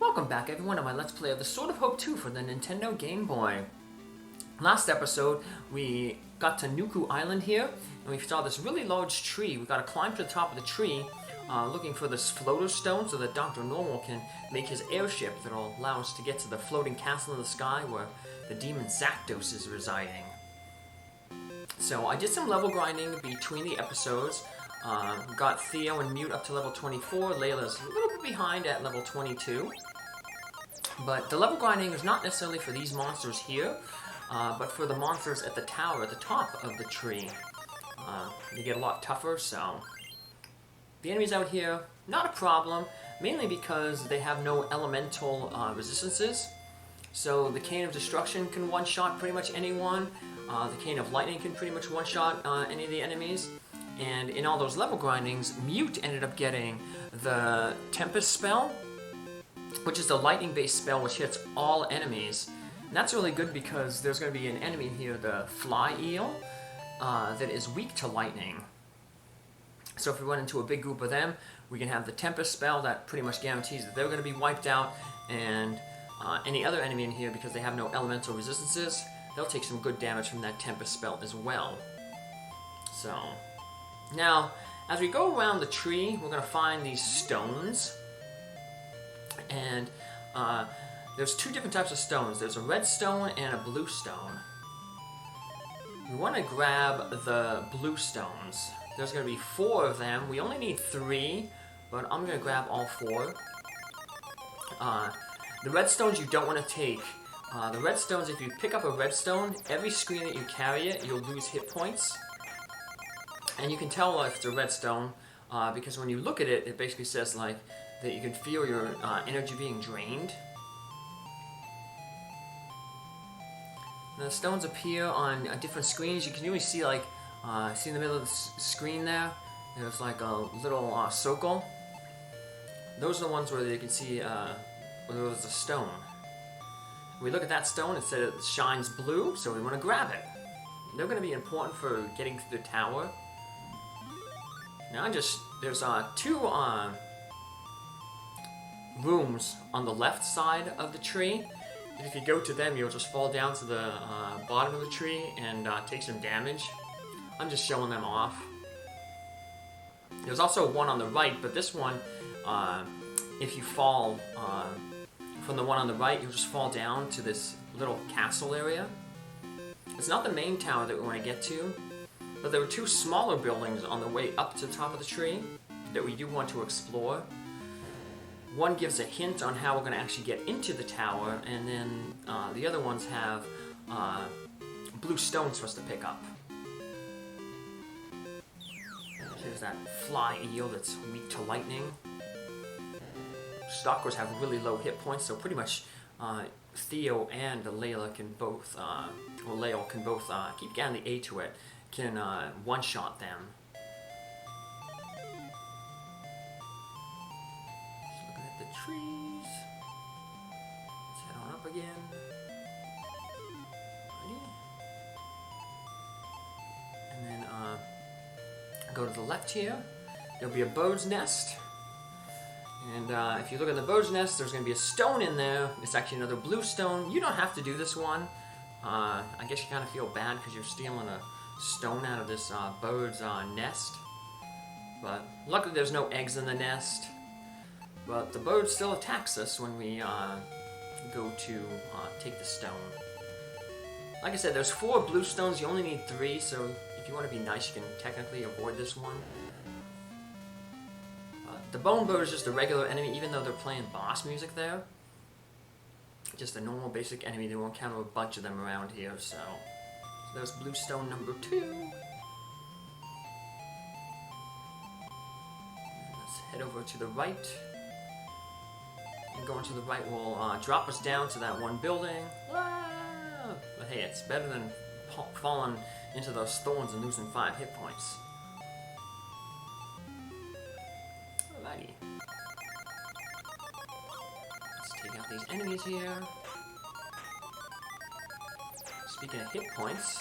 Welcome back everyone to my Let's Play of The Sword of Hope 2 for the Nintendo Game Boy. Last episode, we got to Nuku Island here, and we saw this really large tree. We gotta climb to the top of the tree, looking for this floater stone so that Dr. Normal can make his airship that'll allow us to get to the floating castle in the sky where the demon Zapdos is residing. So I did some level grinding between the episodes. Got Theo and Mute up to level 24. Layla's a little bit behind at level 22. But the level grinding is not necessarily for these monsters here, but for the monsters at the tower at the top of the tree. They get a lot tougher, so... The enemies out here, not a problem, mainly because they have no elemental resistances. So the Cane of Destruction can one-shot pretty much anyone. The Cane of Lightning can pretty much one-shot any of the enemies. And in all those level grindings, Mute ended up getting the Tempest spell, which is the lightning-based spell which hits all enemies. And that's really good because there's going to be an enemy here, the Fly Eel, that is weak to lightning. So if we run into a big group of them, we can have the Tempest spell that pretty much guarantees that they're going to be wiped out, and any other enemy in here, because they have no elemental resistances, they'll take some good damage from that Tempest spell as well. So... Now, as we go around the tree, we're going to find these stones, and there's two different types of stones. There's a red stone and a blue stone. We want to grab the blue stones. There's going to be 4 of them. We only need 3, but I'm going to grab all 4. The red stones you don't want to take. The red stones, if you pick up a red stone, every screen that you carry it, you'll lose hit points. And you can tell if it's a red stone, because when you look at it, it basically says like that you can feel your energy being drained. And the stones appear on different screens. You can usually see like, see in the middle of the screen there, there's like a little circle. Those are the ones where you can see where there's a stone. When we look at that stone, it says it shines blue, so we want to grab it. They're going to be important for getting to the tower. Now there's 2 rooms on the left side of the tree, and if you go to them, you'll just fall down to the bottom of the tree and take some damage. I'm just showing them off. There's also one on the right, but this one, if you fall from the one on the right, you'll just fall down to this little castle area. It's not the main tower that we want to get to, but there were 2 smaller buildings on the way up to the top of the tree that we do want to explore. One gives a hint on how we're going to actually get into the tower, and then the other ones have blue stones for us to pick up. Here's that Fly Eel that's weak to lightning. Stalkers have really low hit points, so pretty much Theo and Layla can both, or Lael can both keep getting the A to it. Can one-shot them. Just looking at the trees. Let's head on up again. Ready? And then go to the left here. There'll be a bird's nest. And if you look at the bird's nest, there's going to be a stone in there. It's actually another blue stone. You don't have to do this one. I guess you kind of feel bad because you're stealing a stone out of this bird's nest, but luckily there's no eggs in the nest. But the bird still attacks us when we go to take the stone. Like I said, there's 4 blue stones. You only need 3, so if you want to be nice, you can technically avoid this one. The bone bird is just a regular enemy, even though they're playing boss music there. Just a normal basic enemy. They won't encounter a bunch of them around here, so there's blue stone number 2. Let's head over to the right. And going to the right will drop us down to that one building. Ah! But hey, it's better than falling into those thorns and losing 5 hit points. Alrighty. Let's take out these enemies here. Speaking of hit points,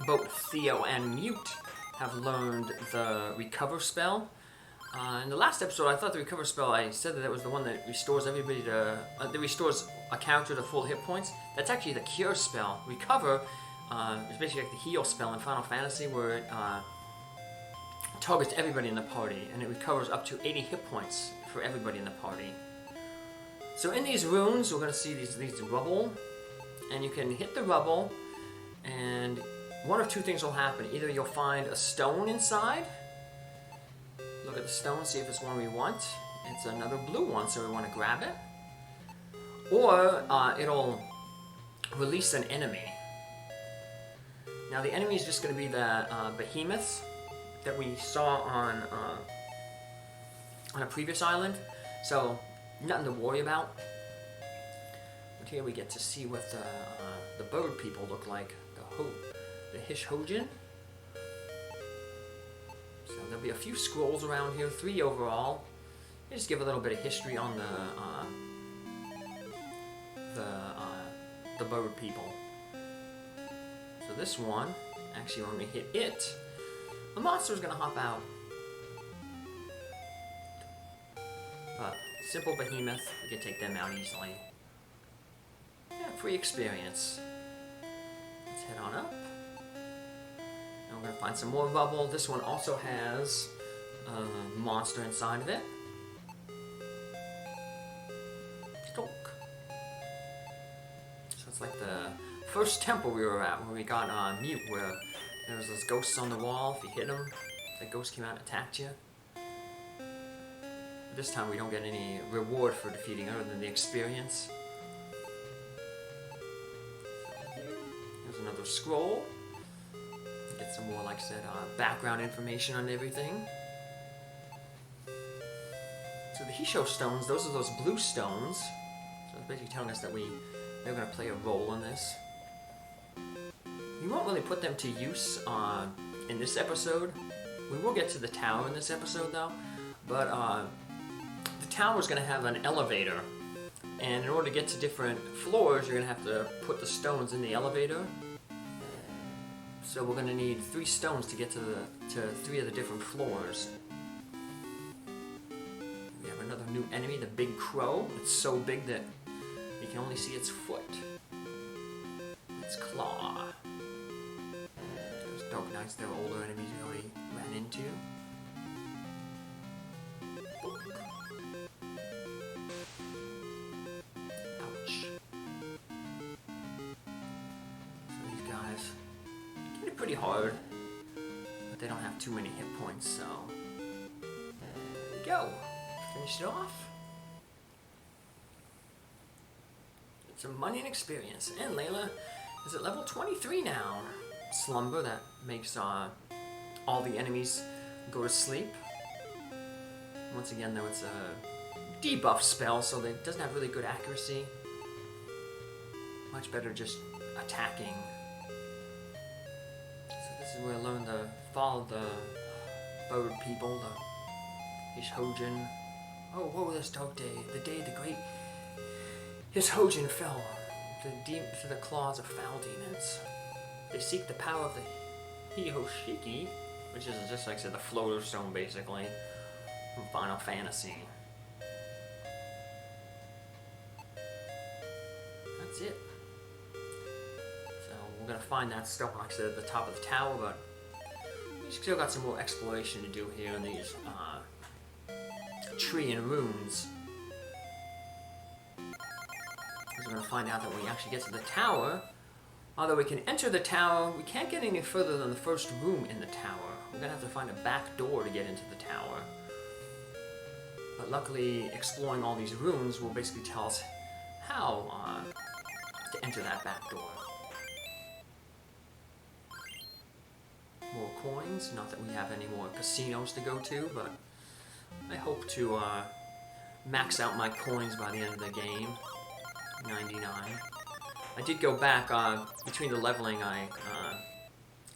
both Theo and Mute have learned the recover spell. In the last episode, I thought the recover spell, I said that it was the one that restores everybody to, that restores a character to full hit points. That's actually the cure spell. Recover is basically like the heal spell in Final Fantasy, where it targets everybody in the party, and it recovers up to 80 hit points for everybody in the party. So in these runes, we're going to see these rubble, and you can hit the rubble, and one of two things will happen. Either you'll find a stone inside. Look at the stone, see if it's one we want. It's another blue one, so we want to grab it. Or it'll release an enemy. Now the enemy is just going to be the behemoths that we saw on a previous island. So nothing to worry about. But here we get to see what the bird people look like. The Hishojin. So there'll be a few scrolls around here, 3 overall. They just give a little bit of history on the bird people. So this one, actually when we hit it, a monster's gonna hop out. But simple behemoth, we can take them out easily. Yeah, free experience. Let's head on up. And we're gonna find some more rubble. This one also has a monster inside of it. Stalk. So it's like the first temple we were at, where we got mute, where there was those ghosts on the wall. If you hit them, the ghost came out and attacked you. But this time we don't get any reward for defeating other than the experience. Here's another scroll. Get some more, like I said, background information on everything. So the Hisho stones, those are those blue stones. So it's basically telling us that they're going to play a role in this. We won't really put them to use in this episode. We will get to the tower in this episode though, but the tower is going to have an elevator, and in order to get to different floors, you're going to have to put the stones in the elevator. So we're going to need 3 stones to get to 3 of the different floors. We have another new enemy, the big crow. It's so big that you can only see its foot. Its claw. Those dog knights, they're older enemies we already ran into. Ouch. So these guys get it pretty hard, but they don't have too many hit points, so there we go. Finish it off. Get some money and experience. And Layla is at level 23 now. Slumber, that makes all the enemies go to sleep. Once again, though, it's a debuff spell, so it doesn't have really good accuracy. Much better just attacking. So this is where I learned to follow the bird people, the Hishojin. Oh, woe this dark day, the day the great Hishojin fell to the claws of foul demons. They seek the power of the Hihoshiki, which is just like I said, the floater stone basically, from Final Fantasy. That's it. So we're gonna find that stuff, like I said, at the top of the tower, but we still got some more exploration to do here in these tree and runes. Because we're gonna find out that when we actually get to the tower, although we can enter the tower, we can't get any further than the first room in the tower. We're gonna have to find a back door to get into the tower. But luckily, exploring all these rooms will basically tell us how to enter that back door. More coins, not that we have any more casinos to go to, but I hope to max out my coins by the end of the game. 99. I did go back, between the leveling, I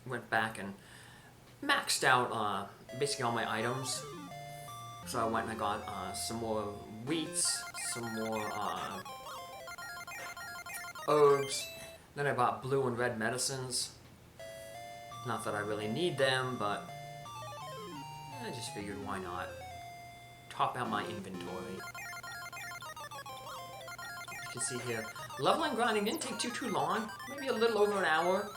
went back and maxed out basically all my items. So I went and I got some more wheats, some more herbs. Then I bought blue and red medicines. Not that I really need them, but I just figured why not. top out my inventory. You can see here, leveling grinding didn't take too long, maybe a little over an hour.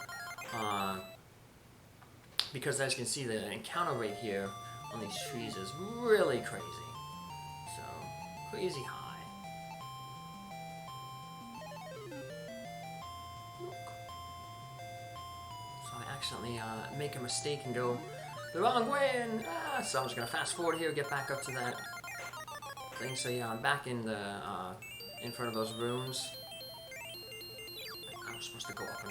Because as you can see, the encounter rate here on these trees is really crazy. So, crazy high. So I accidentally make a mistake and go the wrong way, and so I'm just gonna fast forward here, get back up to that thing. So yeah, I'm back in the in front of those rooms. I'm supposed to go up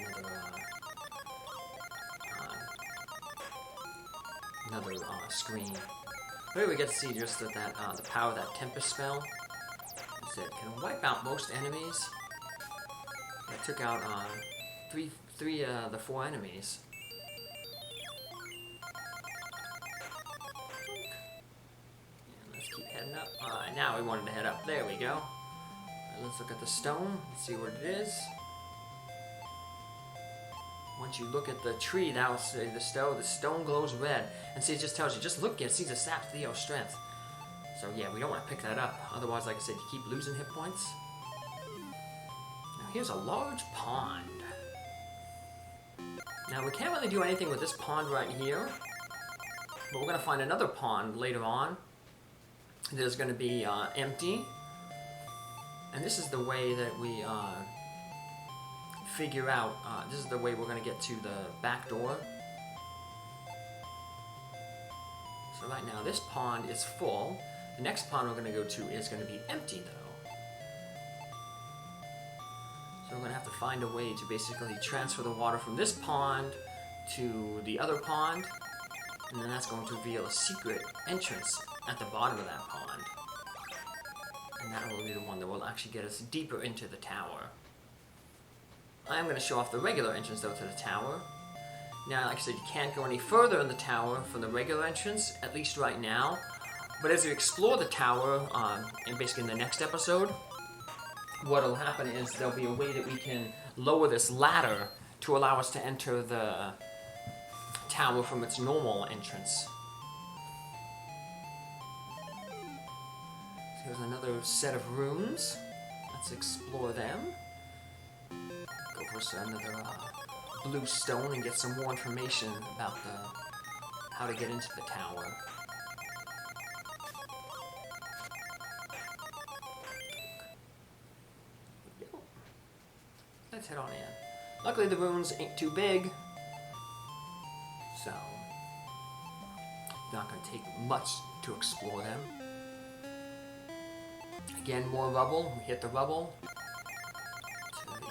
another screen. Here we get to see just that the power of that Tempest spell. Is it can wipe out most enemies. It took out the 4 enemies. And let's keep heading up. Now we wanted to head up. There we go. Let's look at the stone. Let's see what it is. Once you look at the tree, that will say the stone glows red. And see, it just tells you, just look at it, see the sap Theo strength. So yeah, we don't want to pick that up. Otherwise, like I said, you keep losing hit points. Now here's a large pond. Now we can't really do anything with this pond right here. But we're going to find another pond later on. That is going to be empty. And this is the way that we figure out, this is the way we're going to get to the back door. So right now this pond is full. The next pond we're going to go to is going to be empty though. So we're going to have to find a way to basically transfer the water from this pond to the other pond. And then that's going to reveal a secret entrance at the bottom of that pond. And that will be the one that will actually get us deeper into the tower. I'm going to show off the regular entrance though to the tower. Now, like I said, you can't go any further in the tower from the regular entrance, at least right now. But as you explore the tower, and basically in the next episode, what will happen is there'll be a way that we can lower this ladder to allow us to enter the tower from its normal entrance. So here's another set of rooms. Let's explore them. Go for another blue stone and get some more information about how to get into the tower. Let's head on in. Luckily the rooms ain't too big, so not going to take much to explore them. Again, more rubble. We hit the rubble.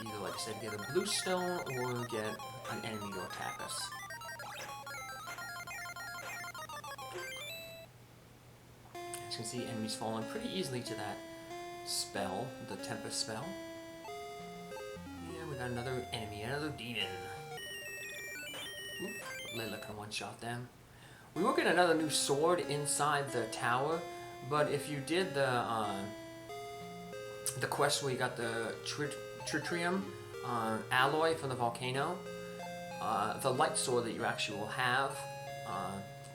Either, like I said, get a blue stone or get an enemy to attack us. As you can see, enemies falling pretty easily to that spell, the Tempest spell. Yeah, we got another enemy, another demon. Oop, Layla can one-shot them. We will get another new sword inside the tower, but if you did the quest where you got the tritium alloy from the volcano, the light sword that you actually will have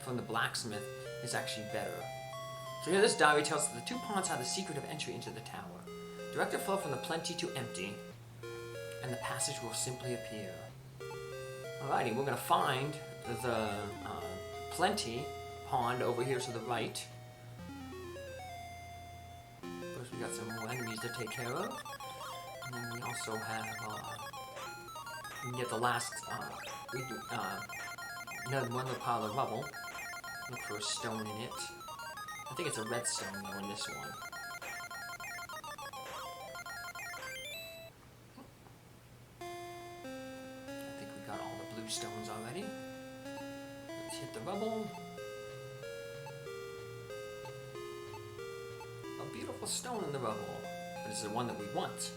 from the blacksmith is actually better. So here this diary tells us that the 2 ponds have the secret of entry into the tower. Direct the flow from the plenty to empty, and the passage will simply appear. Alrighty, we're going to find the plenty pond over here to the right. First we got some more enemies to take care of. And then we also have, we can get the last, another pile of rubble. Look for a stone in it. I think it's a red stone though in this one. I think we got all the blue stones already. Let's hit the rubble. A beautiful stone in the rubble. But it's the one that we want.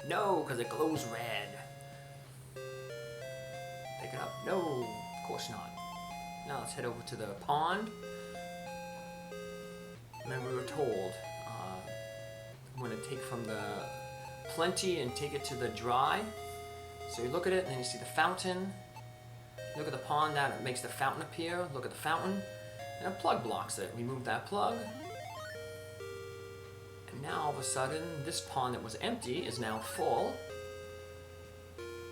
No, because it glows red. Pick it up. No, of course not. Now let's head over to the pond. Remember we were told, I'm going to take from the plenty and take it to the dry. So you look at it and then you see the fountain. Look at the pond, that makes the fountain appear. Look at the fountain. And a plug blocks it. Remove that plug. now all of a sudden, this pond that was empty is now full,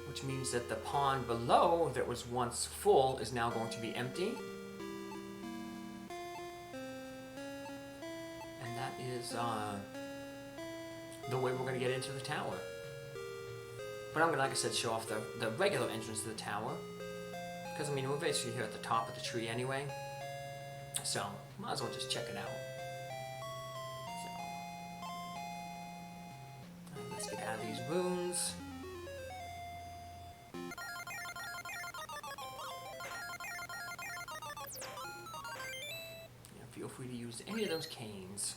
which means that the pond below that was once full is now going to be empty. And that is the way we're going to get into the tower. But I'm going to, like I said, show off the regular entrance to the tower. Because, I mean, we're basically here at the top of the tree anyway. So, might as well just check it out. So, let's get out of these rooms. Yeah, feel free to use any of those canes.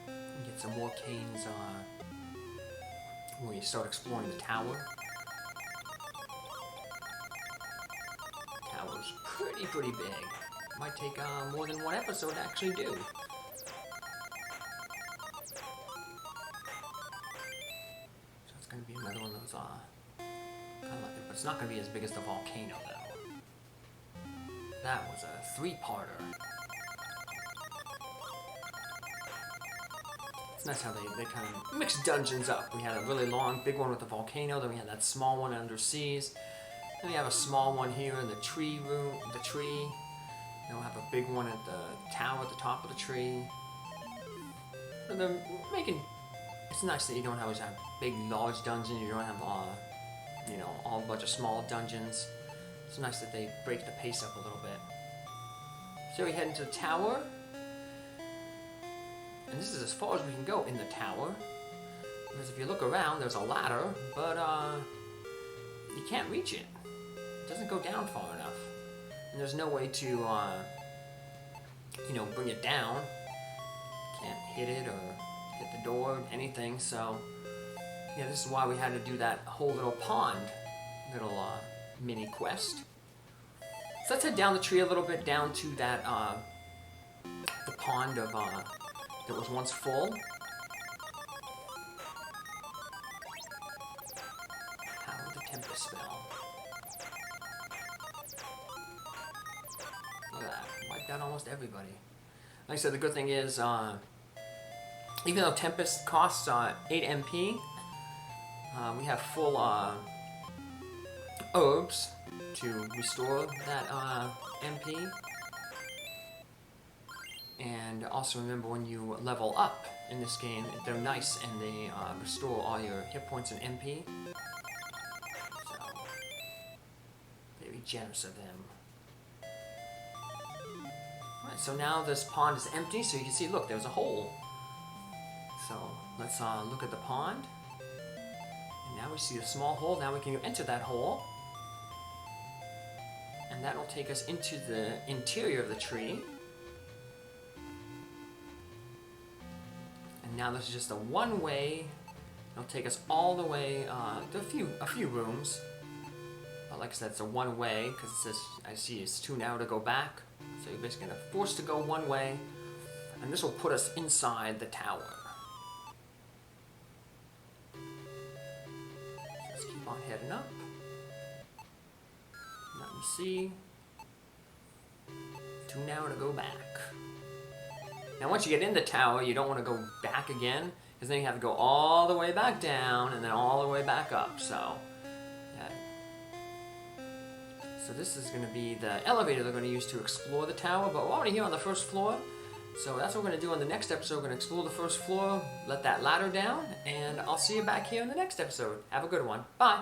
And get some more canes when you start exploring the tower. Tower's pretty big. Might take more than one episode to actually do. So it's going to be another one of those, kind of like it, but it's not going to be as big as the volcano, though. That was a 3-parter. It's nice how they kind of mix dungeons up. We had a really long, big one with the volcano, then we had that small one under seas. Then we have a small one here in the tree room, the tree. Then we'll have a big one at the tower at the top of the tree. And they're making. It's nice that you don't always have big, large dungeons. You don't have, you know, all a bunch of small dungeons. It's nice that they break the pace up a little bit. So we head into the tower. And this is as far as we can go in the tower. Because if you look around, there's a ladder, but you can't reach it. It doesn't go down far enough. And there's no way to, you know, bring it down. Can't hit it or hit the door, anything. So, yeah, this is why we had to do that whole little pond, little mini quest. So let's head down the tree a little bit, down to that, the pond of, that was once full. Power of the Tempest spell. Look at that. Wiped out almost everybody. Like I said, the good thing is, even though Tempest costs 8 MP, we have full herbs to restore that MP. And also remember, when you level up in this game, they're nice and they restore all your hit points and MP. So, very generous of them. Alright, so now this pond is empty, so you can see, look, there's a hole. So, let's look at the pond. And now we see a small hole. Now we can enter that hole. And that will take us into the interior of the tree. And now this is just a one-way. It'll take us all the way to a few rooms. But like I said, it's a one-way because it says, I see it's too narrow to go back. So you're basically gonna force to go one way, and this will put us inside the tower. So let's keep on heading up. Nothing to see. Too narrow to go back. Now once you get in the tower, you don't want to go back again, because then you have to go all the way back down and then all the way back up. So, yeah. So this is going to be the elevator they're going to use to explore the tower, but we're already here on the first floor. So that's what we're going to do on the next episode. We're going to explore the first floor, let that ladder down, and I'll see you back here in the next episode. Have a good one. Bye!